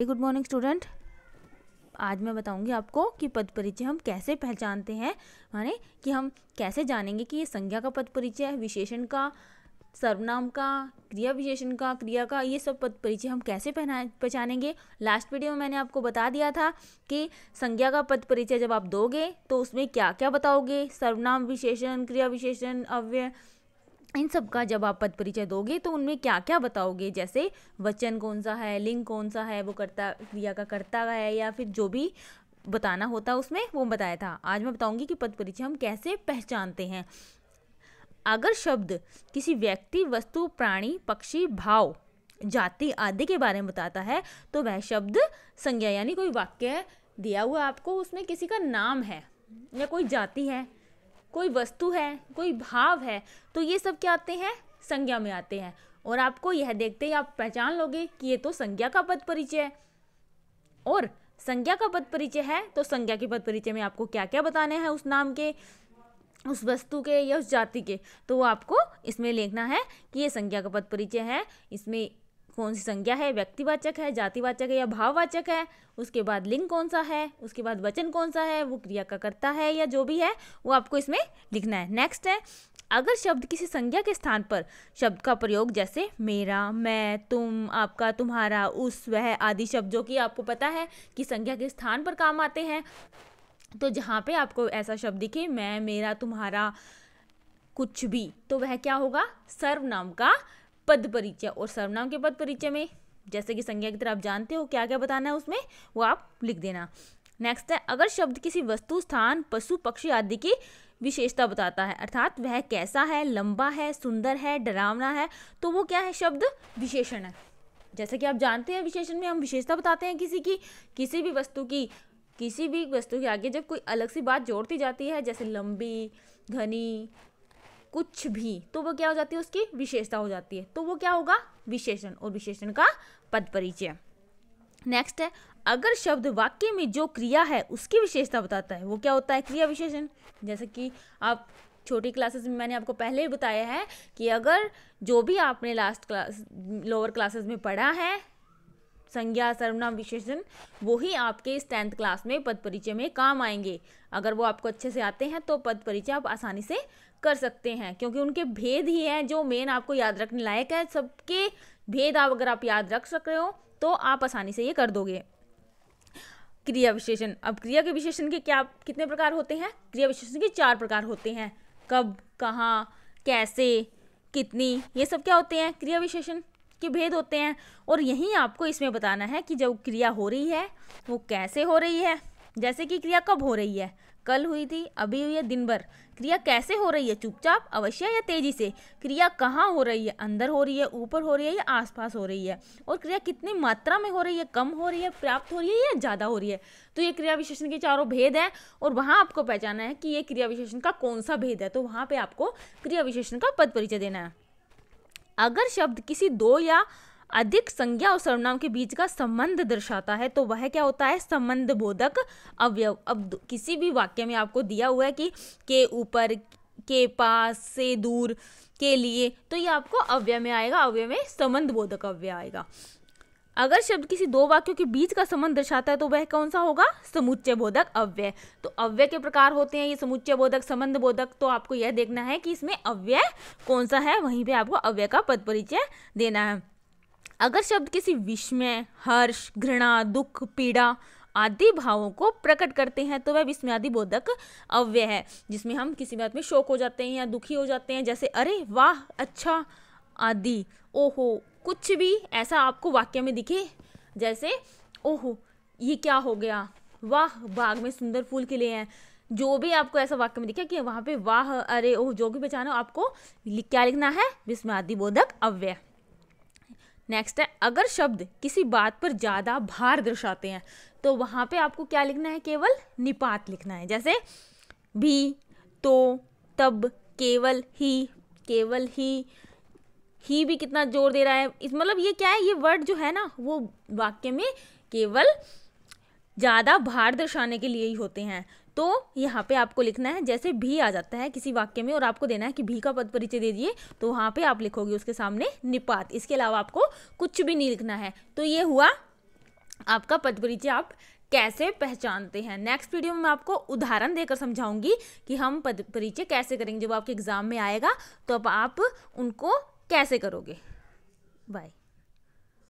Good morning student. आज मैं बताऊंगी आपको कि पद परिचय हम कैसे पहचानते हैं, माने कि हम कैसे जानेंगे कि ये संज्ञा का पद परिचय है, विशेषण का, सर्वनाम का, क्रिया विशेषण का, क्रिया का, ये सब पद परिचय हम कैसे पहचानेंगे। लास्ट वीडियो में मैंने आपको बता दिया था कि संज्ञा का पद परिचय जब आप दोगे तो उसमें क्या क्या बताओगे, सर्वनाम, विशेषण, क्रिया विशेषण, अव्यय, इन सब का जब आप पद परिचय दोगे तो उनमें क्या क्या बताओगे, जैसे वचन कौन सा है, लिंग कौन सा है, वो कर्ता क्रिया का कर्ता है, या फिर जो भी बताना होता उसमें वो बताया था। आज मैं बताऊंगी कि पद परिचय हम कैसे पहचानते हैं। अगर शब्द किसी व्यक्ति, वस्तु, प्राणी, पक्षी, भाव, जाति आदि के बारे में बताता है तो वह शब्द संज्ञा, यानी कोई वाक्य दिया हुआ आपको, उसमें किसी का नाम है या कोई जाति है, कोई वस्तु है, कोई भाव है, तो ये सब क्या आते हैं, संज्ञा में आते हैं। और आपको यह देखते ही आप पहचान लोगे कि ये तो संज्ञा का पद परिचय है। और संज्ञा का पद परिचय है तो संज्ञा के पद परिचय में आपको क्या क्या बताने हैं, उस नाम के, उस वस्तु के या उस जाति के, तो वो आपको इसमें लिखना है कि ये संज्ञा का पद परिचय है। इसमें कौन सी संज्ञा है, व्यक्तिवाचक है, जातिवाचक है या भाववाचक है, उसके बाद लिंग कौन सा है, उसके बाद वचन कौन सा है, वो क्रिया का कर्ता है या जो भी है वो आपको इसमें लिखना है। नेक्स्ट है, अगर शब्द किसी संज्ञा के स्थान पर शब्द का प्रयोग, जैसे मेरा, मैं, तुम, आपका, तुम्हारा, उस, वह आदि शब्द जो कि आपको पता है कि संज्ञा के स्थान पर काम आते हैं, तो जहाँ पे आपको ऐसा शब्द दिखे, मैं, मेरा, तुम्हारा, कुछ भी, तो वह क्या होगा, सर्वनाम का पद परिचय। और सर्वनाम के पद परिचय में जैसे कि संज्ञा की तरह आप जानते हो क्या क्या बताना है उसमें, वो आप लिख देना। नेक्स्ट है, अगर शब्द किसी वस्तु, स्थान, पशु, पक्षी आदि की विशेषता बताता है, अर्थात वह कैसा है, लंबा है, सुंदर है, डरावना है, तो वो क्या है, शब्द विशेषण है। जैसे कि आप जानते हैं विशेषण में हम विशेषता बताते हैं किसी की, किसी भी वस्तु के आगे जब कोई अलग सी बात जोड़ती जाती है, जैसे लंबी, घनी, कुछ भी, तो वो क्या हो जाती है, उसकी विशेषता हो जाती है, तो वो क्या होगा, विशेषण, और विशेषण का पद परिचय। नेक्स्ट है, अगर शब्द वाक्य में जो क्रिया है उसकी विशेषता बताता है, वो क्या होता है, क्रिया विशेषण। जैसे कि आप छोटी क्लासेस में मैंने आपको पहले ही बताया है कि अगर जो भी आपने लोअर क्लासेस में पढ़ा है, संज्ञा, सर्वनाम, विशेषण, वो ही आपके 10th क्लास में पद परिचय में काम आएंगे। अगर वो आपको अच्छे से आते हैं तो पद परिचय आप आसानी से कर सकते हैं, क्योंकि उनके भेद ही हैं जो मेन आपको याद रखने लायक है। सबके भेद अगर आप याद रख सक रहे हो तो आप आसानी से ये कर दोगे। क्रिया विशेषण, अब क्रिया के विशेषण के कितने प्रकार होते हैं, क्रिया विशेषण के 4 प्रकार होते हैं। कब, कहाँ, कैसे, कितनी, ये सब क्या होते हैं, क्रिया विशेषण के भेद होते हैं। और यही आपको इसमें बताना है कि जब क्रिया हो रही है वो कैसे हो रही है। जैसे कि क्रिया कब हो रही है, कल हुई थी, अभी हुई है, दिन भर। क्रिया कैसे हो रही है, चुपचाप, अवश्य या तेजी से। क्रिया कहाँ हो रही है, अंदर हो रही है, ऊपर हो रही है या आसपास हो रही है। और क्रिया कितनी मात्रा में हो रही है, कम हो रही है, पर्याप्त हो रही है या ज़्यादा हो रही है। तो ये क्रिया विशेषण के 4 भेद हैं और वहाँ आपको पहचाना है कि ये क्रिया विशेषण का कौन सा भेद है, तो वहाँ पर आपको क्रिया विशेषण का पद परिचय देना है। अगर शब्द किसी 2 या अधिक संज्ञा और सर्वनाम के बीच का संबंध दर्शाता है तो वह क्या होता है, संबंध बोधक अवयव। अब किसी भी वाक्य में आपको दिया हुआ है कि के ऊपर, के पास, से दूर, के लिए, तो ये आपको अव्यय में आएगा, अव्यय में संबंध बोधक अव्यय आएगा। अगर शब्द किसी 2 वाक्यों के बीच का संबंध दर्शाता है तो वह कौन सा होगा, समुच्चय बोधक अव्यय। तो अव्यय के प्रकार होते हैं ये समुच्चय बोधक, संबंध बोधक, तो आपको यह देखना है कि इसमें अव्यय कौन सा है, वहीं पे आपको अव्यय का पद परिचय देना है। अगर शब्द किसी विस्मय, हर्ष, घृणा, दुख, पीड़ा आदि भावों को प्रकट करते हैं तो वह विस्मयादि बोधक अव्यय है, जिसमें हम किसी बात में शौक हो जाते हैं या दुखी हो जाते हैं, जैसे अरे वाह, अच्छा आदि, ओहो, कुछ भी ऐसा आपको वाक्य में दिखे, जैसे ओहो ये क्या हो गया, वाह बाग में सुंदर फूल खिले हैं, जो भी आपको ऐसा वाक्य में दिखे कि वहाँ पे वाह, अरे, ओह, जो भी पहचानो, आपको क्या लिखना है, विस्मयादि बोधक अव्यय। नेक्स्ट है, अगर शब्द किसी बात पर ज़्यादा भार दर्शाते हैं तो वहाँ पे आपको क्या लिखना है, केवल निपात लिखना है। जैसे भी, तो, तब, केवल ही भी कितना जोर दे रहा है, इस मतलब ये क्या है, ये वर्ड जो है ना वो वाक्य में केवल ज़्यादा भार दर्शाने के लिए ही होते हैं। तो यहाँ पे आपको लिखना है, जैसे भी आ जाता है किसी वाक्य में और आपको देना है कि भी का पद परिचय दे दिए, तो वहाँ पे आप लिखोगे उसके सामने निपात, इसके अलावा आपको कुछ भी नहीं लिखना है। तो ये हुआ आपका पद परिचय आप कैसे पहचानते हैं। नेक्स्ट वीडियो में मैं आपको उदाहरण देकर समझाऊंगी कि हम पद परिचय कैसे करेंगे। जब आपके एग्जाम में आएगा तो अब आप उनको कैसे करोगे। बाय।